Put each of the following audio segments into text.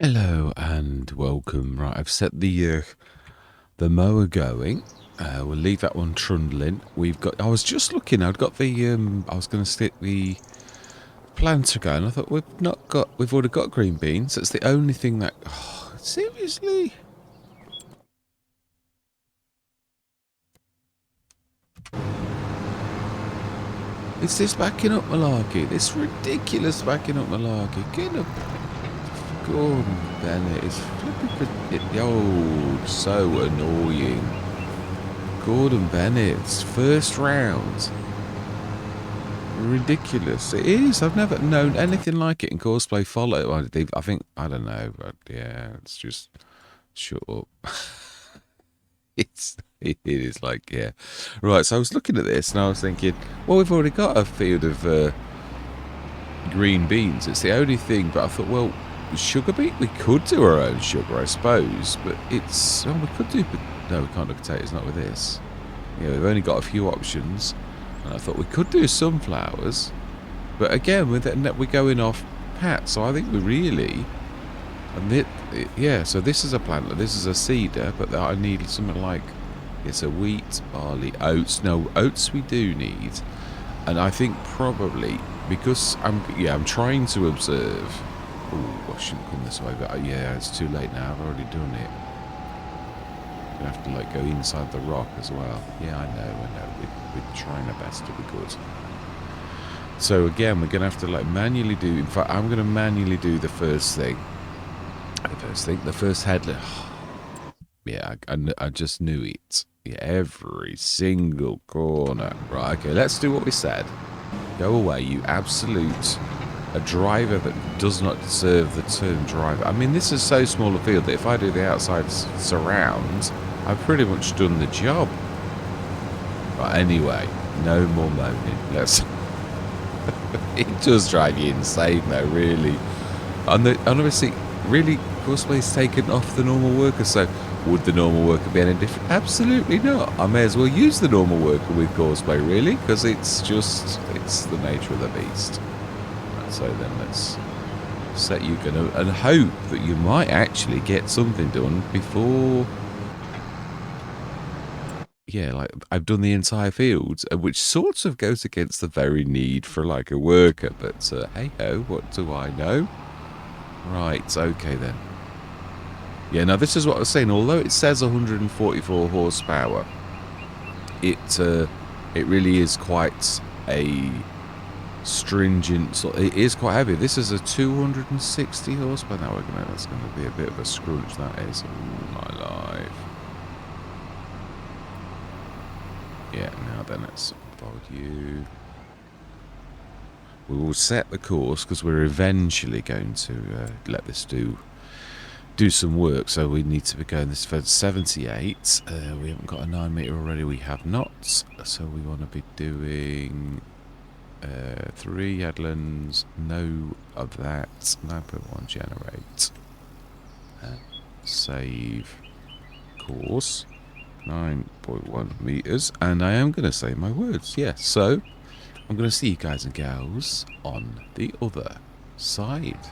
Hello and welcome. Right, I've set the mower going. We'll leave that one trundling. We've got. I was just looking. I've got the. I was going to stick the planter going. I thought we've not got. We've already got green beans. That's the only thing that. Oh, seriously. Is this backing up malarkey? This ridiculous backing up malarkey. Get up. Gordon Bennett is flipping. Oh, so annoying. Gordon Bennett's first round. Ridiculous. It is. I've never known anything like it in Cosplay Follow. I think, I don't know, but yeah, it's just, shut up. It is like, yeah. Right, so I was looking at this and I was thinking, well, we've already got a field of green beans. It's the only thing, but I thought, well, sugar beet, we could do our own sugar, I suppose, but it's, well, we could do, but no, we can't do potatoes, not with this. Yeah, we've only got a few options. And I thought we could do sunflowers, but again, we're going off pat. So I think we really, yeah. So this is a plant, this is a cedar, but I need something like it's a wheat, barley, oats. No, oats we do need, and I think probably because I'm trying to observe. Oh, I shouldn't come this way, but yeah, it's too late now. I've already done it. You have to like go inside the rock as well. Yeah, I know. We're trying our best to be good. So again, we're gonna have to like manually do. In fact, I'm gonna manually do the first thing. The first headland. Yeah, I just knew it. Yeah, every single corner. Right. Okay, let's do what we said. Go away, you absolute. A driver that does not deserve the term driver. I mean, this is so small a field that if I do the outside surround, I've pretty much done the job. But anyway, no more moaning. Let's. It does drive you insane, though, really. And obviously, really, Cosplay's taken off the normal worker. So, would the normal worker be any different? Absolutely not. I may as well use the normal worker with Cosplay, really, because it's the nature of the beast. So then let's set you going and hope that you might actually get something done before. Yeah, like I've done the entire field, which sort of goes against the very need for like a worker. But hey ho, what do I know? Right, okay then. Yeah, now this is what I was saying. Although it says 144 horsepower, it really is quite a stringent. It is quite heavy. This is a 260 horsepower. Now that's going to be a bit of a scrunch. That is. Oh my life. Yeah. Now then, let's fold you. We will set the course because we're eventually going to let this do some work. So we need to be going this for 78. We haven't got a 9 meter already. We have not. So we want to be doing. 3 headlands, no of that. 9.1 generate. Save course. 9.1 meters. And I am going to say my words. Yes. So I'm going to see you guys and gals on the other side.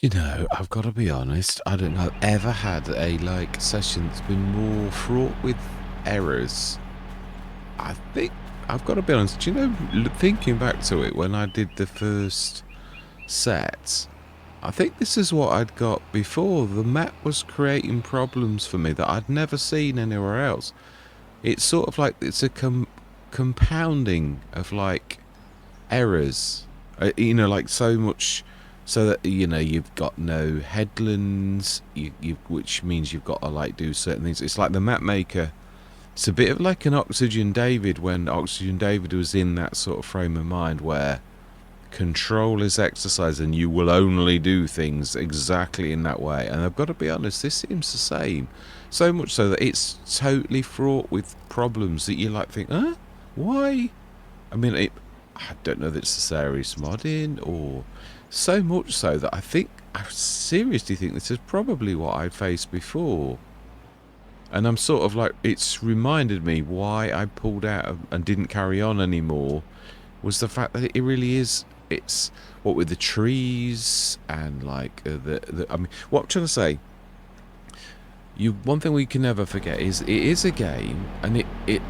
You know, I've got to be honest. I don't know I've ever had a like session that's been more fraught with errors. I think I've got to be honest. Do you know, thinking back to it when I did the first set, I think this is what I'd got before. The map was creating problems for me that I'd never seen anywhere else. It's sort of like it's a compounding of like errors. You know, like so much, so that you know you've got no headlands, which means you've got to like do certain things. It's like the map maker. It's a bit of like an Oxygen David when Oxygen David was in that sort of frame of mind where control is exercise and you will only do things exactly in that way. And I've got to be honest, this seems the same. So much so that it's totally fraught with problems that you like think, huh? Why? I mean, I don't know that it's the Ceres modding or so much so that I seriously think this is probably what I faced before. And I'm sort of like, it's reminded me why I pulled out and didn't carry on anymore was the fact that it really is, it's what with the trees and like I mean, what I'm trying to say, one thing we can never forget is it is a game, and it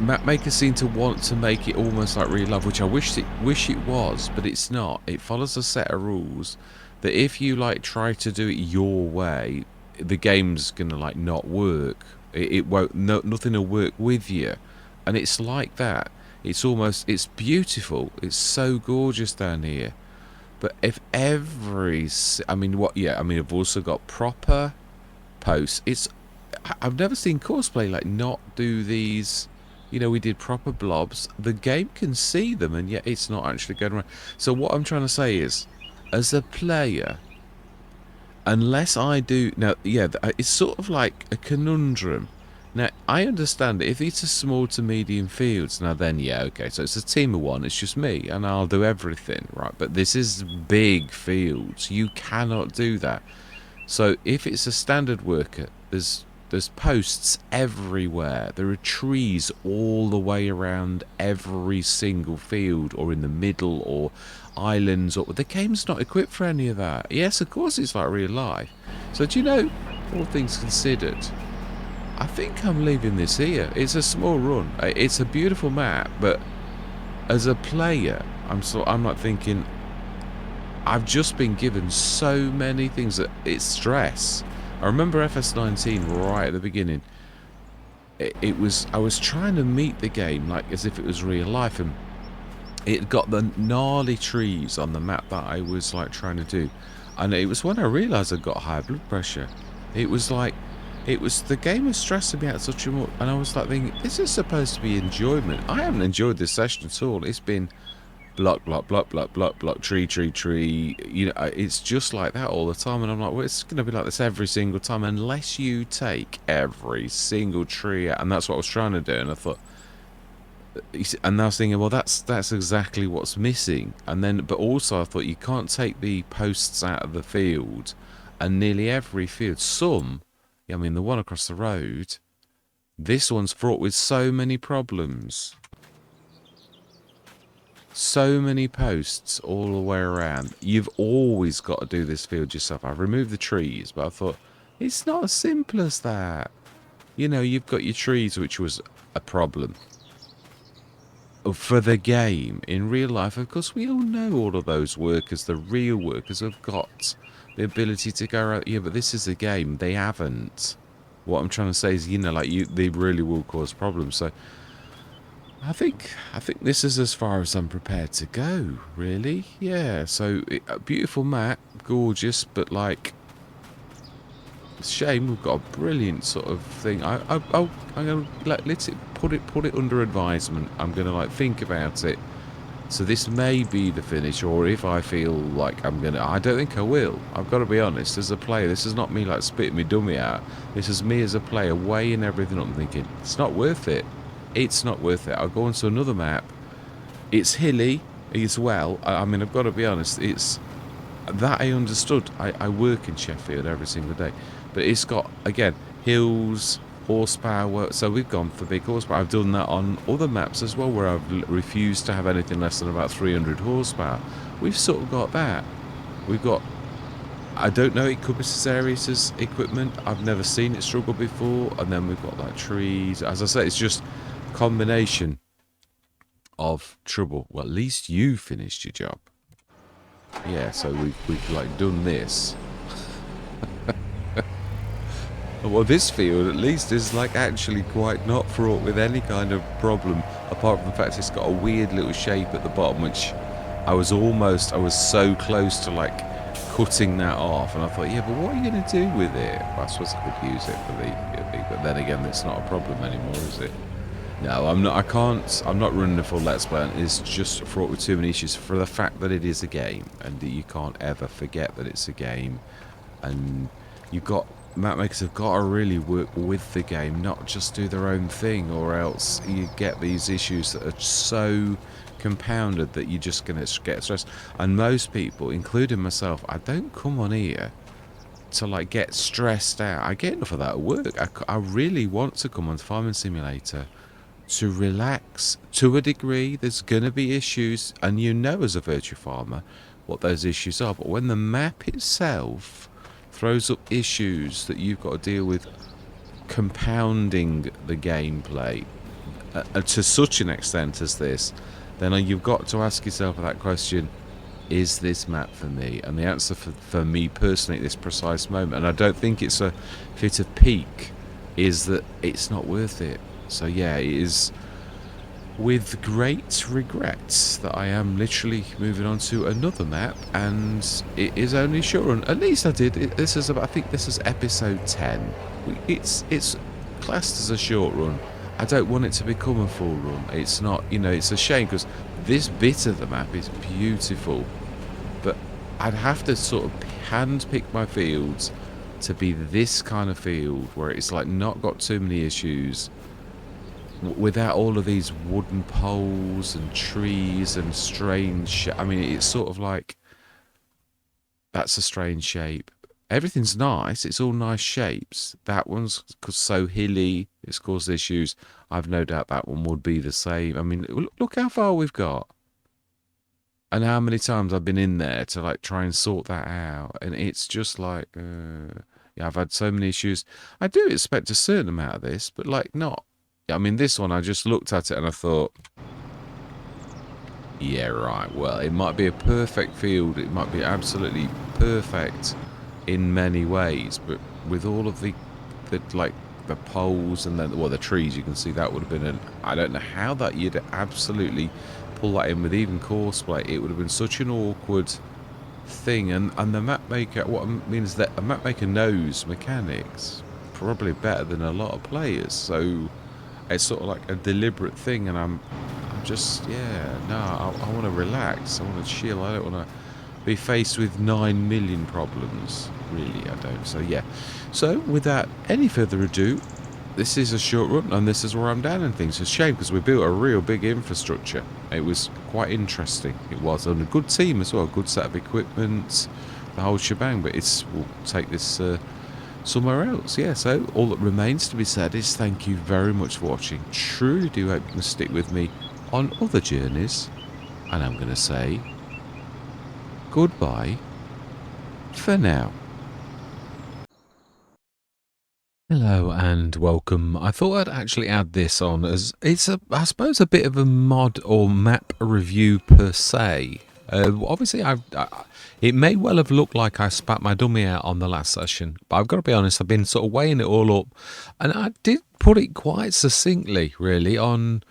map makers seem to want to make it almost like real life, which I wish it was, but it's not. It follows a set of rules that if you like try to do it your way, the game's gonna like not work. It won't. Nothing will work with you, and it's like that. It's beautiful. It's so gorgeous down here. But if I mean, I've also got proper posts. I've never seen Courseplay like not do these. You know, we did proper blobs. The game can see them, and yet it's not actually going around. So what I'm trying to say is, as a player, unless I do now, yeah, it's sort of like a conundrum. Now, I understand it. If it's a small to medium fields, now then, yeah, okay, so it's a team of one, it's just me, and I'll do everything, right? But this is big fields. You cannot do that. So if it's a standard worker, there's posts everywhere. There are trees all the way around every single field, or in the middle, or islands, or the game's not equipped for any of that. Yes, of course it's like real life. So do you know, all things considered, I think I'm leaving this here. It's a small run. It's a beautiful map, but as a player, I'm not thinking. I've just been given so many things that it's stress. I remember FS19 right at the beginning. I was trying to meet the game like as if it was real life, and it got the gnarly trees on the map that I was like trying to do, and it was when I realised I got high blood pressure. It was the game was stressing me out such a much, and I was like thinking, this is supposed to be enjoyment. I haven't enjoyed this session at all. It's been block, block, block, block, block, block, tree, tree, tree. You know, it's just like that all the time, and I'm like, well, it's going to be like this every single time unless you take every single tree out, and that's what I was trying to do. And I thought, and I was thinking, well, that's exactly what's missing. And then, but also I thought you can't take the posts out of the field, and nearly every field, I mean, the one across the road, this one's fraught with so many problems. So many posts all the way around. You've always got to do this field yourself. I've removed the trees, but I thought, it's not as simple as that. You know, you've got your trees, which was a problem. For the game, in real life, of course, we all know all of those workers, the real workers, have got the ability to go around. Yeah, but this is a game. They haven't. What I'm trying to say is, you know, like they really will cause problems. So I think this is as far as I'm prepared to go, really. Yeah, so a beautiful map, gorgeous, but like, it's a shame we've got a brilliant sort of thing. I'm gonna like put it under advisement. I'm gonna like think about it. So this may be the finish, or if I feel like I don't think I will. I've got to be honest, as a player, this is not me like spitting me dummy out. This is me as a player weighing everything up and thinking, it's not worth it. It's not worth it. I'll go on to another map. It's hilly as well. I mean, I've got to be honest, it's that I understood. I work in Sheffield every single day. But it's got, again, hills, horsepower. So we've gone for big horsepower. I've done that on other maps as well, where I've refused to have anything less than about 300 horsepower. We've sort of got that. We've got I don't know, it could be Caesarius's equipment. I've never seen it struggle before. And then we've got like trees. As I say, it's just a combination of trouble. Well, at least you finished your job. Yeah, so we've like done this. Well, this field at least is like actually quite not fraught with any kind of problem, apart from the fact it's got a weird little shape at the bottom, which I was so close to like cutting that off, and I thought, yeah, but what are you going to do with it? Well, I suppose I could use it for but then again, it's not a problem anymore, is it? No, I'm not. I'm not running a full Let's Play. It's just fraught with too many issues for the fact that it is a game, and that you can't ever forget that it's a game, and you've got. Map makers have got to really work with the game, not just do their own thing, or else you get these issues that are so compounded that you're just going to get stressed. And most people, including myself, I don't come on here to like get stressed out. I get enough of that at work. I really want to come on Farming Simulator to relax to a degree. There's going to be issues, and you know as a virtual farmer what those issues are, but when the map itself throws up issues that you've got to deal with, compounding the gameplay to such an extent as this, then you've got to ask yourself that question: is this map for me? And the answer for me personally at this precise moment, and I don't think it's a fit of peak, is that it's not worth it. So yeah, it is with great regrets that I am literally moving on to another map, and it is only a short run. At least I did. I think this is episode 10. It's classed as a short run. I don't want it to become a full run. It's not, it's a shame because this bit of the map is beautiful, but I'd have to sort of hand pick my fields to be this kind of field where it's like not got too many issues, without all of these wooden poles and trees and strange. I mean, it's sort of like, that's a strange shape. Everything's nice. It's all nice shapes. That one's so hilly. It's caused issues. I've no doubt that one would be the same. I mean, look how far we've got. And how many times I've been in there to like try and sort that out. And it's just like, yeah, I've had so many issues. I do expect a certain amount of this, but like not. I mean, this one, I just looked at it and I thought, yeah, right, well, it might be a perfect field. It might be absolutely perfect in many ways, but with all of the poles and then, well, the trees, you can see that would have been I don't know how that you'd absolutely pull that in with even course play. It would have been such an awkward thing. And the map maker, what I mean is that a map maker knows mechanics probably better than a lot of players, so it's sort of like a deliberate thing, and I'm just, yeah, no, I want to relax. I want to chill. I don't want to be faced with 9 million problems. Really, I don't. So, yeah. So, without any further ado, this is a short run, and this is where I'm down and things. It's a shame, because we built a real big infrastructure. It was quite interesting. It was. And a good team as well. A good set of equipment, the whole shebang. But we'll take this somewhere else. Yeah, so all that remains to be said is thank you very much for watching. Truly do hope you can stick with me on other journeys, and I'm going to say goodbye for now. Hello and welcome. I thought I'd actually add this on as it's I suppose a bit of a mod or map review per se. Obviously, it may well have looked like I spat my dummy out on the last session, but I've got to be honest, I've been sort of weighing it all up, and I did put it quite succinctly, really, on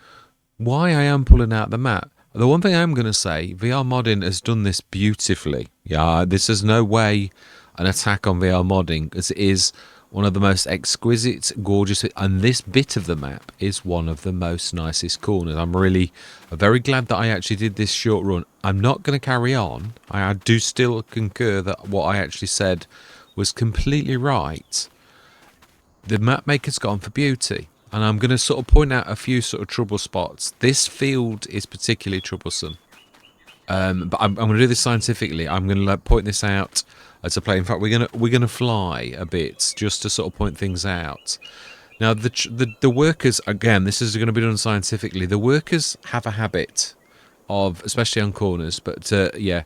why I am pulling out the map. The one thing I'm going to say, VR modding has done this beautifully. Yeah, this is no way an attack on VR modding, as it is one of the most exquisite, gorgeous, and this bit of the map is one of the most nicest corners. I'm really very glad that I actually did this short run. I'm not going to carry on. I do still concur that what I actually said was completely right. The map maker's gone for beauty, and I'm going to sort of point out a few sort of trouble spots. This field is particularly troublesome. But I'm going to do this scientifically. I'm going to point this out as a play. In fact, we're going to fly a bit just to sort of point things out. Now, the workers, again, this is going to be done scientifically. The workers have a habit of, especially on corners, but yeah.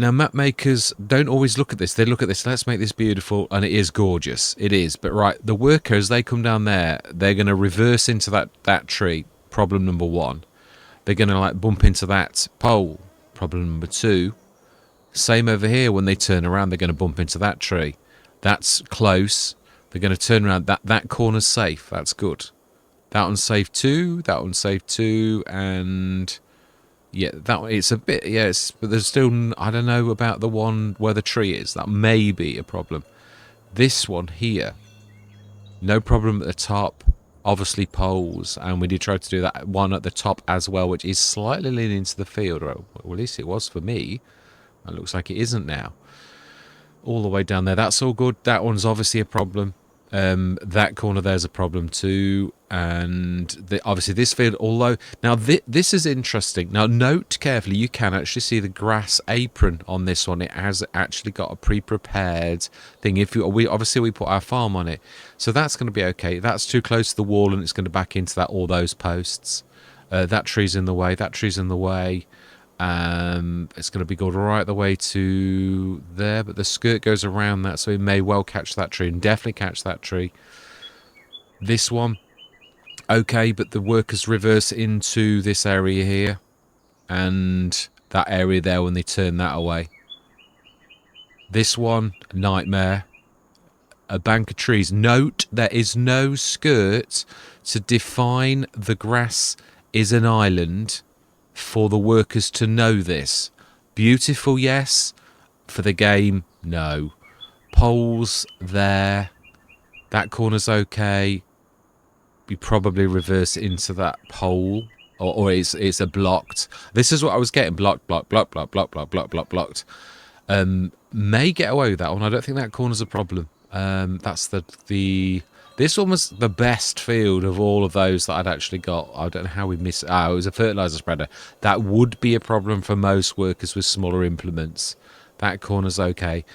Now, map makers don't always look at this. They look at this, let's make this beautiful, and it is gorgeous. It is. But right, the workers, they come down there, they're going to reverse into that tree, problem number one. They're going to like bump into that pole, problem number two. Same over here, when they turn around, they're going to bump into that tree. That's close. They're going to turn around. That corner's safe. That's good. That one's safe too. That one's safe too. And yeah, it's a bit, yes, but there's still, I don't know about the one where the tree is. That may be a problem. This one here, no problem at the top. Obviously poles, and we did try to do that one at the top as well, which is slightly leaning into the field. Well, at least it was for me. It looks like it isn't now. All the way down there, that's all good. That one's obviously a problem. That corner there's a problem too, and obviously this field, although now this is interesting. Now note carefully, you can actually see the grass apron on this one. It has actually got a pre-prepared thing. If we put our farm on it, so that's going to be okay. That's too close to the wall and it's going to back into that, all those posts. That tree's in the way, that tree's in the way. It's going to be good right the way to there, but the skirt goes around that, so it may well catch that tree, and definitely catch that tree. This one, okay, but the workers reverse into this area here, and that area there when they turn that away. This one, nightmare. A bank of trees. Note, there is no skirt to define the grass is an island for the workers to know this. Beautiful, yes. For the game, no. Poles there. That corner's okay. You probably reverse into that pole, or it's a blocked. This is what I was getting. Blocked. May get away with that one. I don't think that corner's a problem. That's the this one was the best field of all of those that I'd actually got. I don't know how we missed it. It was a fertilizer spreader. That would be a problem for most workers with smaller implements. That corner's okay.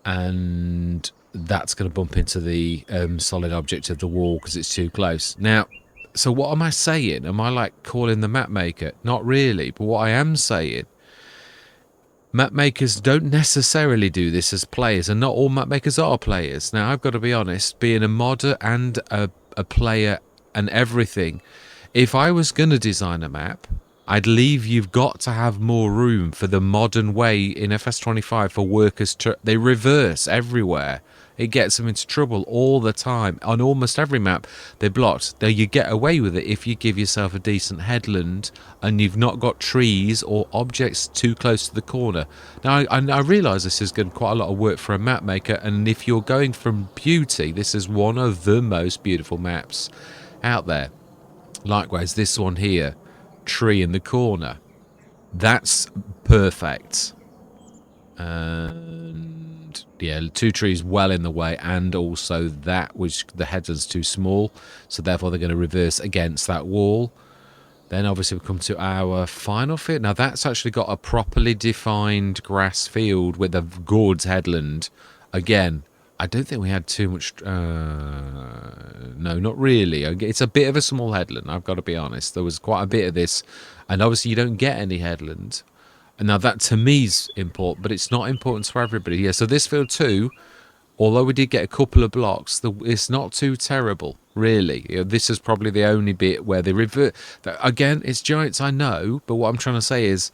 And that's going to bump into the solid object of the wall because it's too close. Now, so what am I saying? Am I like calling the map maker? Not really. But what I am saying, map makers don't necessarily do this as players, and not all map makers are players. Now, I've got to be honest, being a modder and a player and everything, if I was going to design a map, I'd leave you've got to have more room for the modern way in FS25 for workers to, they reverse everywhere. It gets them into trouble all the time. On almost every map, they're blocked. Though you get away with it if you give yourself a decent headland and you've not got trees or objects too close to the corner. Now, I realise this is going to be quite a lot of work for a map maker, and if you're going from beauty, this is one of the most beautiful maps out there. Likewise, this one here, tree in the corner. That's perfect. And yeah, two trees well in the way, and also that which the headland's too small, so therefore they're going to reverse against that wall. Then obviously we come to our final field. Now that's actually got a properly defined grass field with a good headland. Again, I don't think we had too much. No, not really. It's a bit of a small headland, I've got to be honest. There was quite a bit of this, and obviously you don't get any headland. And now that to me is important, but it's not important for everybody. Yeah, so this field too, although we did get a couple of blocks, it's not too terrible, really. You know, this is probably the only bit where they revert. Again, it's giants, I know, but what I'm trying to say is,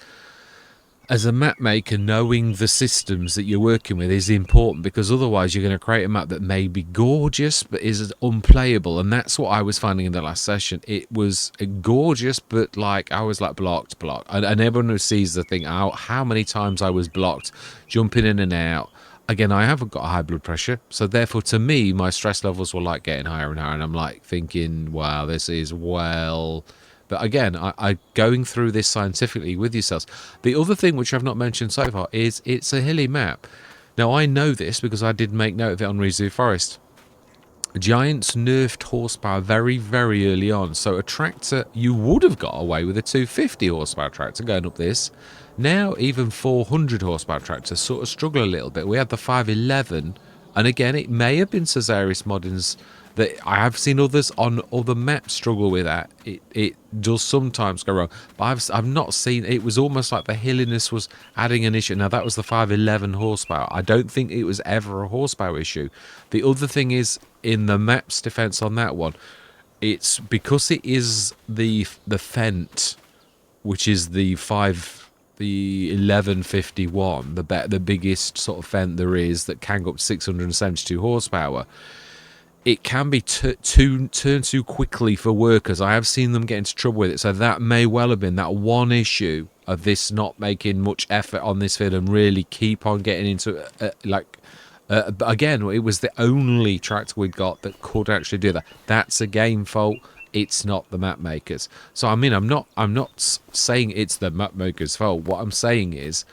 as a map maker, knowing the systems that you're working with is important, because otherwise you're going to create a map that may be gorgeous but is unplayable. And that's what I was finding in the last session. It was gorgeous, but like I was like blocked. And everyone who sees the thing out, how many times I was blocked, jumping in and out. Again, I haven't got high blood pressure, so therefore to me my stress levels were like getting higher and higher, and I'm like thinking, wow, this is well. But again, I going through this scientifically with yourselves. The other thing which I've not mentioned so far is it's a hilly map. Now, I know this because I did make note of it on Rezo Forest. Giants nerfed horsepower very, very early on. So a tractor, you would have got away with a 250 horsepower tractor going up this. Now, even 400 horsepower tractors sort of struggle a little bit. We had the 511, and again, it may have been Cesaris Modding's that I have seen others on other maps struggle with that. It does sometimes go wrong, but I've not seen. It was almost like the hilliness was adding an issue. Now that was the 511 horsepower. I don't think it was ever a horsepower issue. The other thing is, in the map's defense on that one, it's because it is the Fendt, which is the 1151, the biggest sort of Fendt there is, that can go up to 672 horsepower. It can be turned too quickly for workers. I have seen them get into trouble with it. So that may well have been that one issue of this not making much effort on this field and really keep on getting into again, it was the only tractor we got that could actually do that. That's a game fault. It's not the map makers. So I mean, I'm not saying it's the map makers' fault. What I'm saying is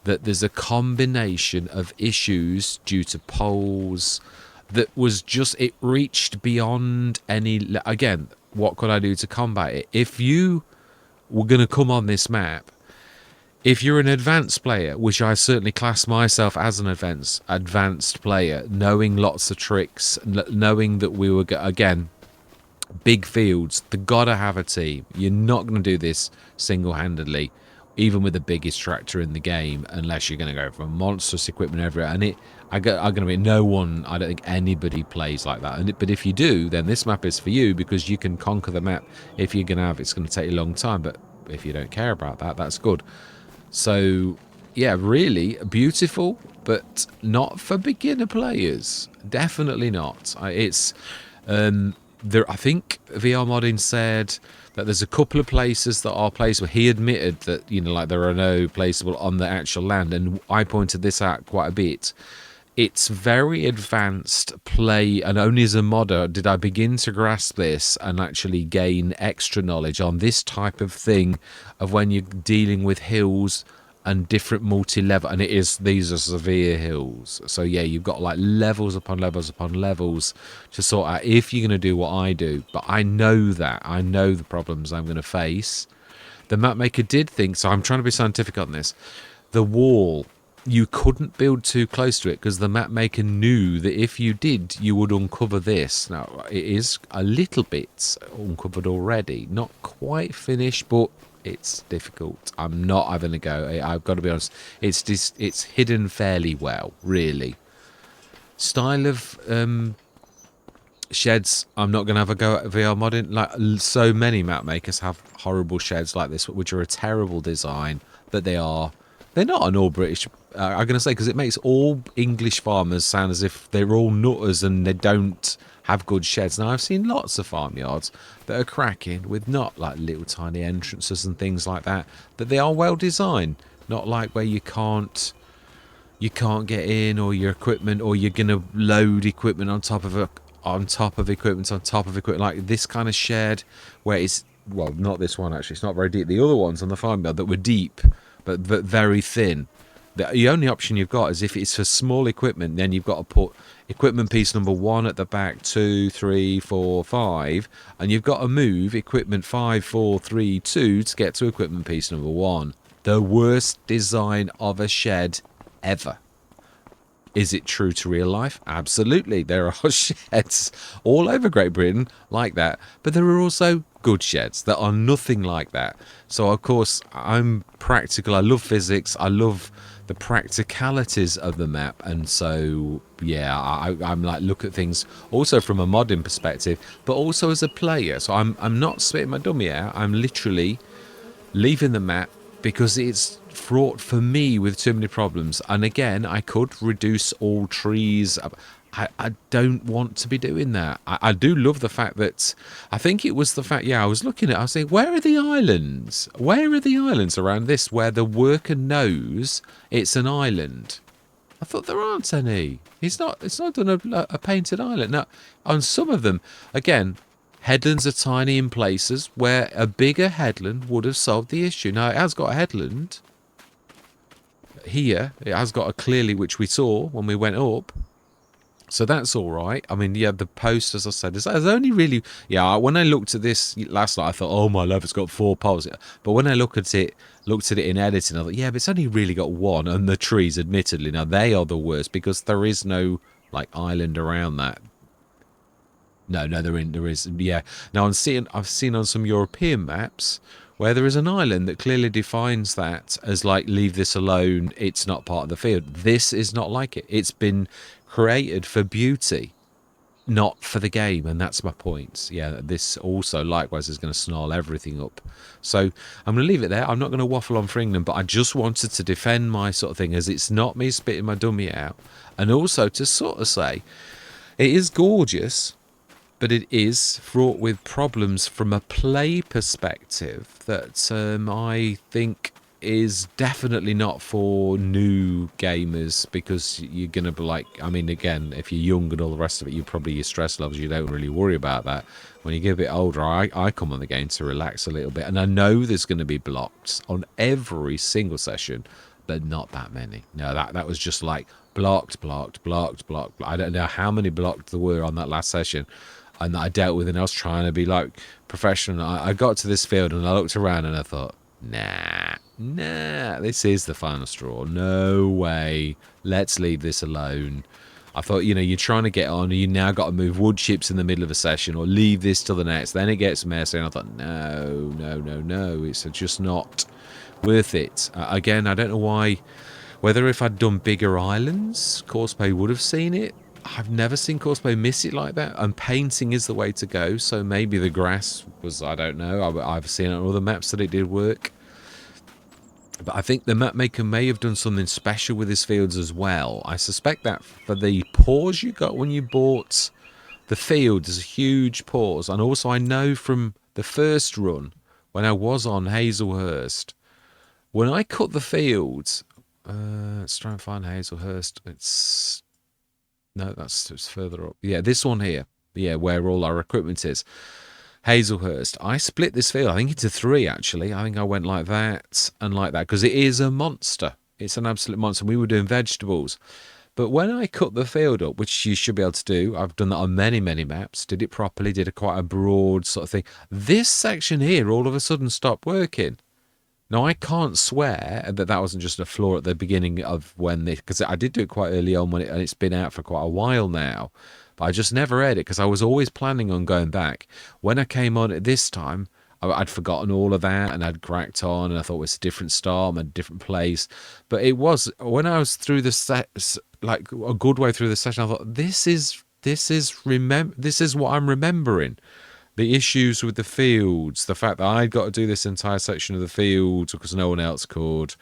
that there's a combination of issues due to poles that was just, it reached beyond any. Again, what could I do to combat it? If you were going to come on this map, if you're an advanced player, which I certainly class myself as an advanced player, knowing lots of tricks, knowing that we were, again, big fields, they gotta have a team. You're not going to do this single-handedly, even with the biggest tractor in the game, unless you're going to go for monstrous equipment everywhere. And I'm going to be no one. I don't think anybody plays like that. But if you do, then this map is for you, because you can conquer the map. If you're going to have, it's going to take you a long time. But if you don't care about that, that's good. So yeah, really beautiful, but not for beginner players. Definitely not. It's there. I think VR Modding said that there's a couple of places that are placeable. He admitted that, you know, like there are no placeable on the actual land, and I pointed this out quite a bit. It's very advanced play, and only as a modder did I begin to grasp this and actually gain extra knowledge on this type of thing, of when you're dealing with hills and different multi-level, and these are severe hills. So yeah, you've got like levels upon levels upon levels to sort out if you're going to do what I do. But I know the problems I'm going to face. The map maker did think, so I'm trying to be scientific on this, the wall, you couldn't build too close to it, because the map maker knew that if you did, you would uncover this. Now, it is a little bit uncovered already. Not quite finished, but it's difficult. I'm not having a go. I've got to be honest. It's hidden fairly well, really. Style of sheds, I'm not going to have a go at VR modding. Like, so many map makers have horrible sheds like this, which are a terrible design, but they're not an all British. I'm going to say, because it makes all English farmers sound as if they're all nutters and they don't have good sheds. Now, I've seen lots of farmyards that are cracking with not like little tiny entrances and things like that, but they are well designed. Not like where you can't get in, or your equipment, or you're going to load equipment on top of equipment, like this kind of shed where it's, well, not this one actually, it's not very deep. The other ones on the farmyard that were deep but very thin. The only option you've got is if it's for small equipment, then you've got to put equipment piece number 1 at the back, 2, 3, 4, 5, and you've got to move equipment 5, 4, 3, 2 to get to equipment piece number 1. The worst design of a shed ever. Is it true to real life? Absolutely. There are sheds all over Great Britain like that, but there are also good sheds that are nothing like that. So, of course, I'm practical. I love physics. I love the practicalities of the map, and so yeah, I'm like, look at things also from a modding perspective, but also as a player. So I'm not spitting my dummy out. I'm literally leaving the map because it's fraught for me with too many problems. And again, I could reduce all trees. I don't want to be doing that. I do love the fact that, I think it was the fact, yeah, I was looking at it, I was saying, where are the islands? Where are the islands around this where the worker knows it's an island? I thought there aren't any. It's not done a painted island. Now, on some of them, again, headlands are tiny in places where a bigger headland would have solved the issue. Now, it has got a headland here. It has got a clearly, which we saw when we went up. So that's all right. I mean, yeah, the post, as I said, is only really, yeah, when I looked at this last night, I thought, oh my love, it's got 4 poles. But when I looked at it in editing, I thought, yeah, but it's only really got 1. And the trees, admittedly, now they are the worst because there is no like island around that. No, there is, yeah. Now I've seen on some European maps where there is an island that clearly defines that as like, leave this alone, it's not part of the field. This is not like it. It's been created for beauty, not for the game, and that's my point. Yeah, this also likewise is going to snarl everything up. So I'm going to leave it there. I'm not going to waffle on for England, but I just wanted to defend my sort of thing, as it's not me spitting my dummy out, and also to sort of say it is gorgeous, but it is fraught with problems from a play perspective that I think is definitely not for new gamers, because you're going to be like, I mean, again, if you're young and all the rest of it, you probably, your stress levels, you don't really worry about that. When you get a bit older, I come on the game to relax a little bit, and I know there's going to be blocks on every single session, but not that many. No, that was just like blocked. I don't know how many blocked there were on that last session, and that I dealt with, and I was trying to be like professional. I got to this field and I looked around and I thought, nah, this is the final straw. No way. Let's leave this alone. I thought, you're trying to get on, and you now got to move wood chips in the middle of a session, or leave this till the next. Then it gets messy, and I thought, no. It's just not worth it. Again, I don't know why. Whether if I'd done bigger islands, Courseplay would have seen it. I've never seen Courseplay miss it like that, and painting is the way to go. So maybe the grass was, I don't know. I've seen on other maps that it did work. But I think the map maker may have done something special with his fields as well. I suspect that for the pause you got when you bought the field, there's a huge pause. And also I know from the first run, when I was on Hazelhurst, when I cut the fields, let's try and find Hazelhurst. It's further up. Yeah, this one here. Yeah, where all our equipment is. Hazelhurst. I split this field, I think, into 3, actually. I think I went like that and like that, because it is a monster. It's an absolute monster. We were doing vegetables. But when I cut the field up, which you should be able to do, I've done that on many, many maps, did it properly, did quite a broad sort of thing. This section here all of a sudden stopped working. Now, I can't swear that wasn't just a flaw at the beginning of when this, because I did do it quite early on, and it's been out for quite a while now, but I just never aired it because I was always planning on going back. When I came on it this time, I'd forgotten all of that, and I'd cracked on, and I thought it was a different style, I'm a different place. But it was, when I was through the set, like a good way through the session, I thought, this is what I'm remembering. The issues with the fields, the fact that I'd got to do this entire section of the fields because no one else could.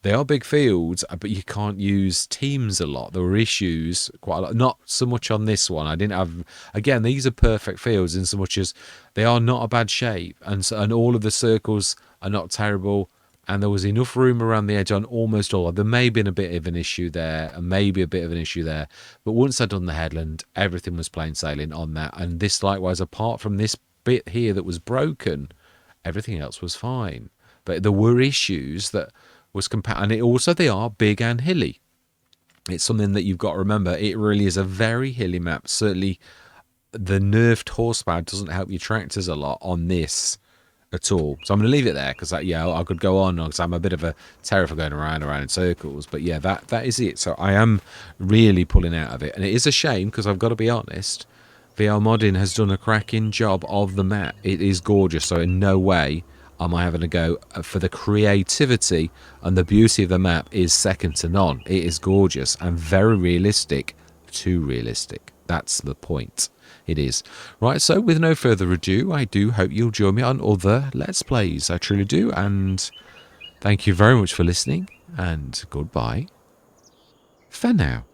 They are big fields, but you can't use teams a lot. There were issues quite a lot. Not so much on this one. I didn't have... Again, these are perfect fields in so much as they are not a bad shape. And all of the circles are not terrible. And there was enough room around the edge on almost all. There may have been a bit of an issue there, and maybe a bit of an issue there. But once I'd done the headland, everything was plain sailing on that. And this, likewise, apart from this bit here that was broken, everything else was fine. But there were issues that was and they are big and hilly. It's something that you've got to remember. It really is a very hilly map. Certainly the nerfed horsepower doesn't help your tractors a lot on this at all. So I'm going to leave it there, because I could go on, because I'm a bit of a terror for going around in circles. But yeah, that is it. So I am really pulling out of it, and it is a shame, because I've got to be honest, VR Modding has done a cracking job of the map. It is gorgeous, so in no way am I having to go for the creativity, and the beauty of the map is second to none. It is gorgeous and very realistic, too realistic. That's the point. It is. Right, so with no further ado, I do hope you'll join me on other Let's Plays. I truly do, and thank you very much for listening, and goodbye for now.